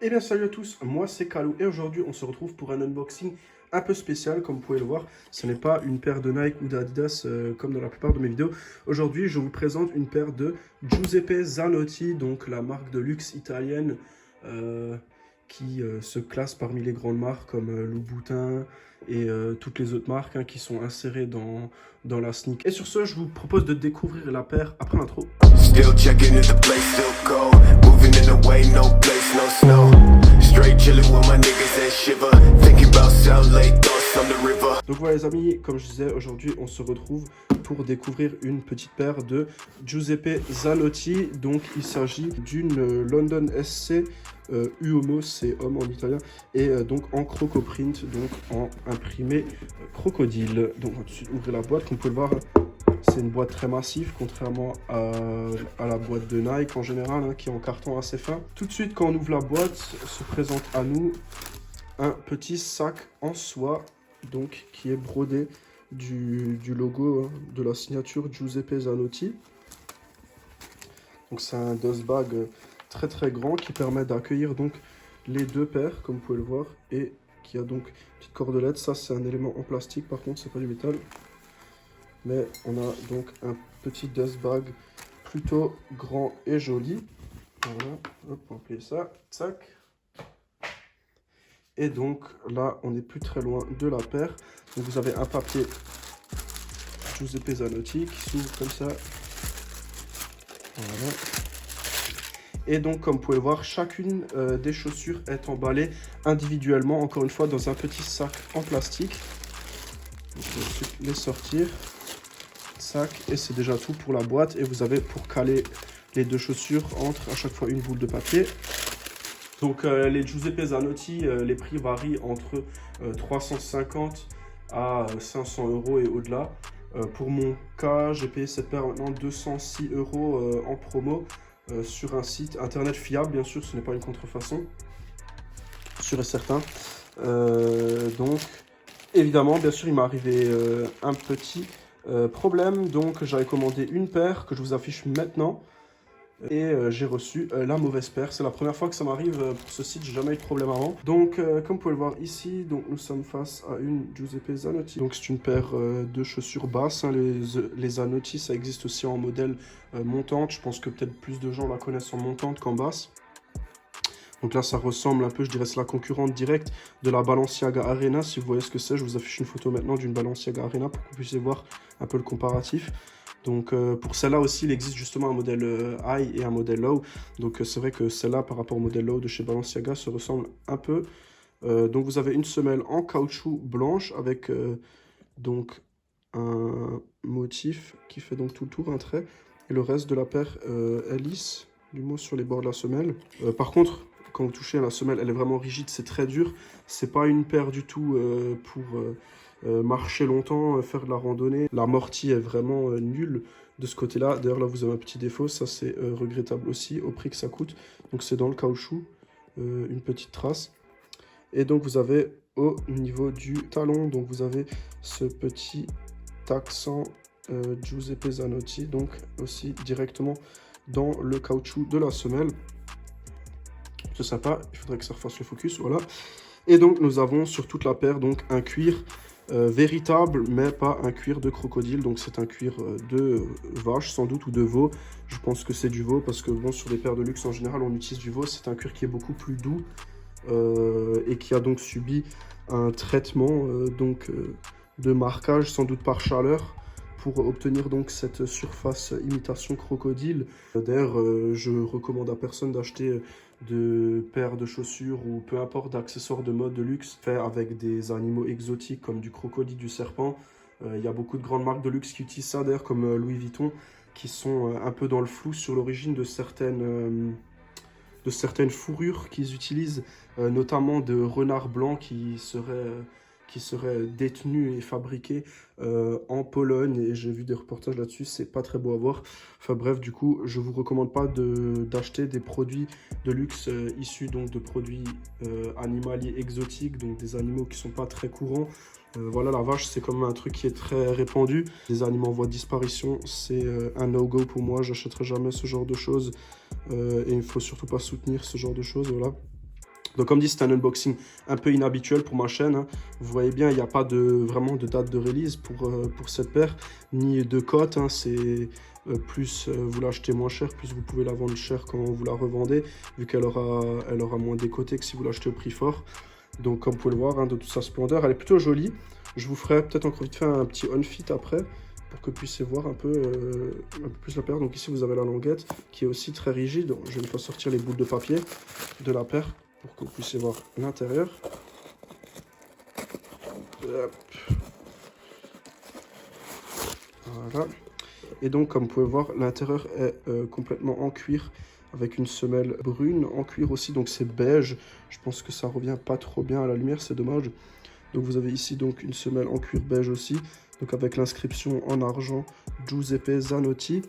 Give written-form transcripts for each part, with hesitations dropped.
Eh bien salut à tous, moi c'est Kalou et aujourd'hui on se retrouve pour un unboxing un peu spécial. Comme vous pouvez le voir, ce n'est pas une paire de Nike ou d'Adidas comme dans la plupart de mes vidéos. Aujourd'hui je vous présente une paire de Giuseppe Zanotti, donc la marque de luxe italienne qui se classe parmi les grandes marques comme Louboutin et toutes les autres marques qui sont insérées dans la sneak. Et sur ce, je vous propose de découvrir la paire après l'intro. Still checking if the place still cold. Moving in the way, no place, no snow. Straight chilling with my niggas and shiver. Thinking about South Lake, thoughts on the river. Donc voilà les amis, comme je disais, aujourd'hui on se retrouve pour découvrir une petite paire de Giuseppe Zanotti. Donc il s'agit d'une London SC Uomo, c'est homme en italien, et donc en croco print, donc en imprimé crocodile. Donc on va tout de suite ouvrir la boîte. Comme vous pouvez le voir, c'est une boîte très massive, contrairement à la boîte de Nike en général, qui est en carton assez fin. Tout de suite, quand on ouvre la boîte, se présente à nous un petit sac en soie, donc qui est brodé du logo de la signature Giuseppe Zanotti. Donc c'est un dust bag très très grand qui permet d'accueillir donc les deux paires, comme vous pouvez le voir, et qui a donc une petite cordelette. Ça c'est un élément en plastique, par contre c'est pas du métal. Mais on a donc un petit dust bag plutôt grand et joli. Voilà, hop, on va plier ça, tac. Et donc là, on n'est plus très loin de la paire. Donc vous avez un papier Giuseppe Zanotti qui s'ouvre comme ça. Voilà. Et donc, comme vous pouvez le voir, chacune des chaussures est emballée individuellement, encore une fois, dans un petit sac en plastique. Donc, je vais ensuite les sortir. Sac, et c'est déjà tout pour la boîte. Et vous avez pour caler les deux chaussures entre à chaque fois une boule de papier. Donc les Giuseppe Zanotti, les prix varient entre 350 à 500 € et au-delà. Pour mon cas, j'ai payé cette paire maintenant 206 € en promo sur un site internet fiable, bien sûr, ce n'est pas une contrefaçon, sûr et certain. Donc évidemment, bien sûr, il m'est arrivé un petit problème. Donc j'avais commandé une paire que je vous affiche maintenant. Et j'ai reçu la mauvaise paire. C'est la première fois que ça m'arrive pour ce site, j'ai jamais eu de problème avant. Donc comme vous pouvez le voir ici, donc nous sommes face à une Giuseppe Zanotti. Donc c'est une paire de chaussures basses, les Zanotti ça existe aussi en modèle montante. Je pense que peut-être plus de gens la connaissent en montante qu'en basse. Donc là ça ressemble un peu, je dirais c'est la concurrente directe de la Balenciaga Arena. Si vous voyez ce que c'est, je vous affiche une photo maintenant d'une Balenciaga Arena pour que vous puissiez voir un peu le comparatif. Donc pour celle-là aussi, il existe justement un modèle high et un modèle low. Donc c'est vrai que celle-là par rapport au modèle low de chez Balenciaga se ressemble un peu. Donc vous avez une semelle en caoutchouc blanche avec donc un motif qui fait donc tout le tour, un trait. Et le reste de la paire est lisse, du moins sur les bords de la semelle. Par contre, quand vous touchez à la semelle, elle est vraiment rigide, c'est très dur. C'est pas une paire du tout pour... marcher longtemps, faire de la randonnée. L'amorti est vraiment nul de ce côté-là. D'ailleurs, là, vous avez un petit défaut. Ça, c'est regrettable aussi, au prix que ça coûte. Donc, c'est dans le caoutchouc, une petite trace. Et donc, vous avez au niveau du talon, donc vous avez ce petit accent Giuseppe Zanotti, donc aussi directement dans le caoutchouc de la semelle. C'est sympa. Il faudrait que ça refasse le focus, voilà. Et donc, nous avons sur toute la paire donc un cuir véritable, mais pas un cuir de crocodile. Donc c'est un cuir de vache sans doute, ou de veau. Je pense que c'est du veau parce que bon, sur les paires de luxe en général on utilise du veau. C'est un cuir qui est beaucoup plus doux et qui a donc subi un traitement de marquage, sans doute par chaleur, pour obtenir donc cette surface imitation crocodile. D'ailleurs, je recommande à personne d'acheter de paires de chaussures ou peu importe d'accessoires de mode de luxe faits avec des animaux exotiques comme du crocodile, du serpent. Il y a beaucoup de grandes marques de luxe qui utilisent ça, d'ailleurs comme Louis Vuitton, qui sont un peu dans le flou sur l'origine de certaines fourrures qu'ils utilisent, notamment de renards blancs qui seraient détenus et fabriqués en Pologne, et j'ai vu des reportages là-dessus, c'est pas très beau à voir. Enfin bref, du coup, je vous recommande pas d'acheter des produits de luxe issus donc de produits animaliers exotiques, donc des animaux qui sont pas très courants. Voilà, la vache, c'est quand même un truc qui est très répandu. Les animaux en voie de disparition, c'est un no-go pour moi. J'achèterai jamais ce genre de choses et il ne faut surtout pas soutenir ce genre de choses, voilà. Donc comme dit, c'est un unboxing un peu inhabituel pour ma chaîne. Hein. Vous voyez bien, il n'y a pas vraiment de date de release pour cette paire, ni de cote. Hein. C'est plus vous l'achetez moins cher, plus vous pouvez la vendre cher quand vous la revendez, vu qu'elle aura moins décoté que si vous l'achetez au prix fort. Donc comme vous pouvez le voir, hein, de toute sa splendeur, elle est plutôt jolie. Je vous ferai peut-être encore vite fait un petit on-fit après, pour que vous puissiez voir un peu plus la paire. Donc ici vous avez la languette qui est aussi très rigide. Je vais une fois sortir les boules de papier de la paire pour que vous puissiez voir l'intérieur. Voilà. Et donc comme vous pouvez voir, l'intérieur est complètement en cuir avec une semelle brune en cuir aussi, donc c'est beige. Je pense que ça revient pas trop bien à la lumière, c'est dommage. Donc vous avez ici donc une semelle en cuir beige aussi, donc avec l'inscription en argent Giuseppe Zanotti.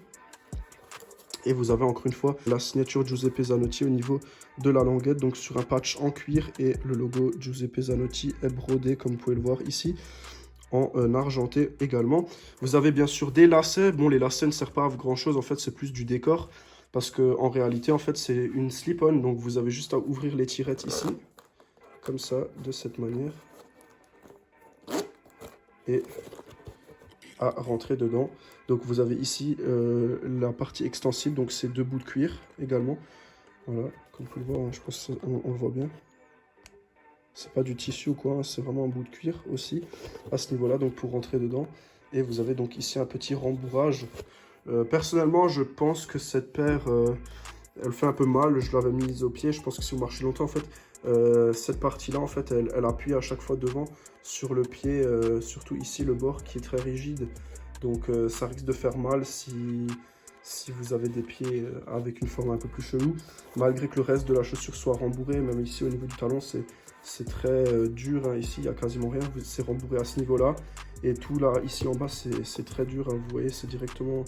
Et vous avez encore une fois la signature Giuseppe Zanotti au niveau de la languette, donc sur un patch en cuir, et le logo Giuseppe Zanotti est brodé comme vous pouvez le voir ici, en argenté également. Vous avez bien sûr des lacets. Bon, les lacets ne servent pas à grand chose, en fait c'est plus du décor, parce que en réalité en fait c'est une slip-on, donc vous avez juste à ouvrir les tirettes ici, comme ça, de cette manière, et à rentrer dedans. Donc vous avez ici la partie extensible, donc c'est 2 bouts de cuir également. Voilà, comme vous pouvez le voir, hein, je pense qu'on le voit bien. C'est pas du tissu ou quoi, hein, c'est vraiment un bout de cuir aussi à ce niveau-là, donc pour rentrer dedans. Et vous avez donc ici un petit rembourrage. Personnellement, je pense que cette paire, elle fait un peu mal. Je l'avais mise au pied. Je pense que si vous marchez longtemps, en fait, cette partie-là, en fait, elle appuie à chaque fois devant sur le pied, surtout ici le bord qui est très rigide. Donc ça risque de faire mal si vous avez des pieds avec une forme un peu plus chelou. Malgré que le reste de la chaussure soit rembourré, même ici au niveau du talon, c'est très dur. Hein. Ici, il n'y a quasiment rien. C'est rembourré à ce niveau-là. Et tout là, ici en bas, c'est très dur. Hein. Vous voyez, c'est directement...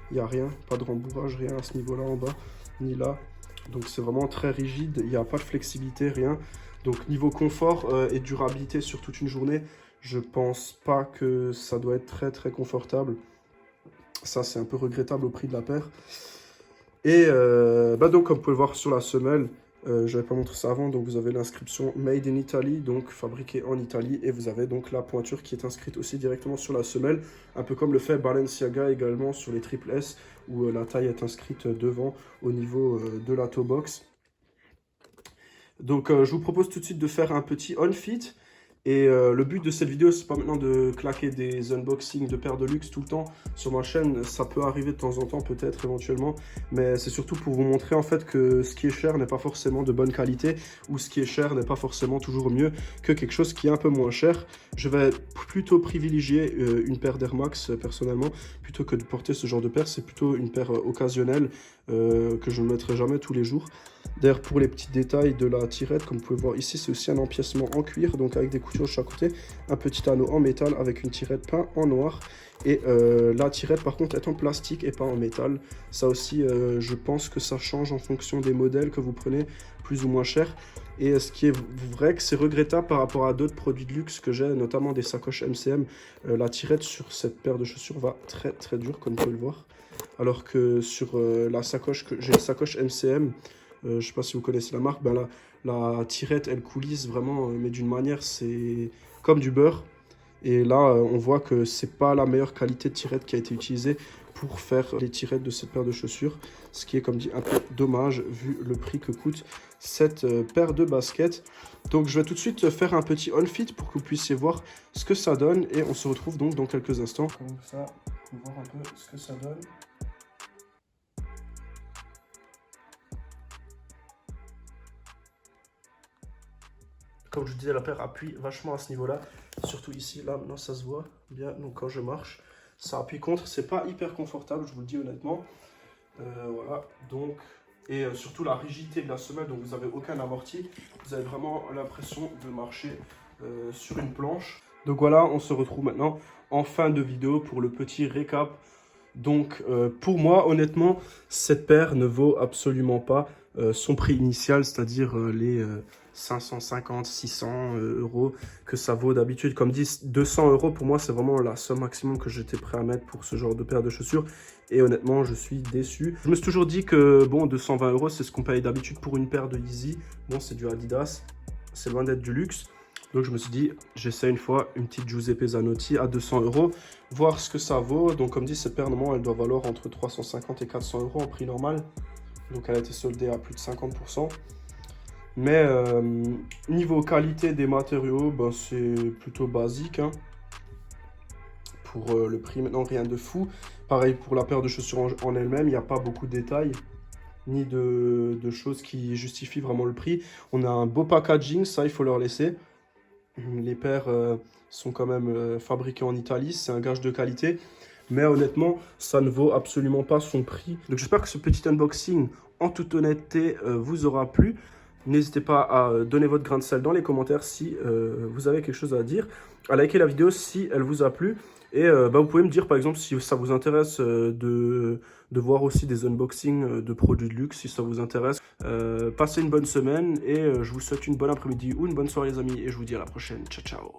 Il n'y a rien, pas de rembourrage, rien à ce niveau-là en bas, ni là. Donc c'est vraiment très rigide, il n'y a pas de flexibilité, rien. Donc niveau confort et durabilité sur toute une journée, je pense pas que ça doit être très très confortable. Ça c'est un peu regrettable au prix de la paire. Et donc comme vous pouvez le voir sur la semelle, je n'avais pas montré ça avant, donc vous avez l'inscription Made in Italy, donc fabriqué en Italie, et vous avez donc la pointure qui est inscrite aussi directement sur la semelle, un peu comme le fait Balenciaga également sur les triple S, où la taille est inscrite devant au niveau de la toe box. Donc je vous propose tout de suite de faire un petit on-fit. Et le but de cette vidéo, c'est pas maintenant de claquer des unboxings de paires de luxe tout le temps sur ma chaîne. Ça peut arriver de temps en temps, peut-être éventuellement, mais c'est surtout pour vous montrer en fait que ce qui est cher n'est pas forcément de bonne qualité, ou ce qui est cher n'est pas forcément toujours mieux que quelque chose qui est un peu moins cher. Je vais plutôt privilégier une paire d'Air Max personnellement, plutôt que de porter ce genre de paire. C'est plutôt une paire occasionnelle que je ne mettrai jamais tous les jours. D'ailleurs, pour les petits détails de la tirette, comme vous pouvez voir ici, c'est aussi un empiècement en cuir, donc avec des coutures de chaque côté, un petit anneau en métal avec une tirette peinte en noir. Et la tirette par contre est en plastique et pas en métal. Ça aussi, je pense que ça change en fonction des modèles que vous prenez, plus ou moins cher. Et ce qui est vrai que c'est regrettable par rapport à d'autres produits de luxe que j'ai, notamment des sacoches MCM. La tirette sur cette paire de chaussures va très très dur, comme vous pouvez le voir. Alors que sur la sacoche, j'ai une sacoche MCM, je ne sais pas si vous connaissez la marque, ben la tirette elle coulisse vraiment, mais d'une manière c'est comme du beurre. Et là on voit que c'est pas la meilleure qualité de tirette qui a été utilisée pour faire les tirettes de cette paire de chaussures. Ce qui est comme dit un peu dommage vu le prix que coûte cette paire de baskets. Donc je vais tout de suite faire un petit on-fit pour que vous puissiez voir ce que ça donne. Et on se retrouve donc dans quelques instants. Comme ça, pour voir un peu ce que ça donne. Comme je disais, la paire appuie vachement à ce niveau-là. Surtout ici, là, maintenant ça se voit bien. Donc quand je marche, ça appuie contre. C'est pas hyper confortable, je vous le dis honnêtement. Voilà, donc... Et surtout la rigidité de la semelle, donc vous n'avez aucun amorti. Vous avez vraiment l'impression de marcher sur une planche. Donc voilà, on se retrouve maintenant en fin de vidéo pour le petit récap. Donc pour moi, honnêtement, cette paire ne vaut absolument pas son prix initial, c'est-à-dire les 550, 600 euros que ça vaut d'habitude. Comme dit, 200 euros pour moi, c'est vraiment la somme maximum que j'étais prêt à mettre pour ce genre de paire de chaussures. Et honnêtement, je suis déçu. Je me suis toujours dit que bon, 220 euros, c'est ce qu'on paye d'habitude pour une paire de Yeezy. Bon, c'est du Adidas. c'est loin d'être du luxe. Donc je me suis dit, j'essaie une fois une petite Giuseppe Zanotti à 200 €, voir ce que ça vaut. Donc comme dit, cette paire, normalement, elle doit valoir entre 350 et 400 € en prix normal. Donc elle a été soldée à plus de 50%. Mais niveau qualité des matériaux, ben, c'est plutôt basique. Hein. Pour le prix, maintenant, rien de fou. Pareil pour la paire de chaussures en elle-même, il n'y a pas beaucoup de détails, ni de choses qui justifient vraiment le prix. On a un beau packaging, ça, il faut leur laisser. Les paires sont quand même fabriquées en Italie, c'est un gage de qualité. Mais honnêtement, ça ne vaut absolument pas son prix. Donc j'espère que ce petit unboxing, en toute honnêteté, vous aura plu. N'hésitez pas à donner votre grain de sel dans les commentaires si vous avez quelque chose à dire. À liker la vidéo si elle vous a plu. Et vous pouvez me dire par exemple si ça vous intéresse de voir aussi des unboxings de produits de luxe, si ça vous intéresse. Passez une bonne semaine et je vous souhaite une bonne après-midi ou une bonne soirée les amis. Et je vous dis à la prochaine. Ciao ciao.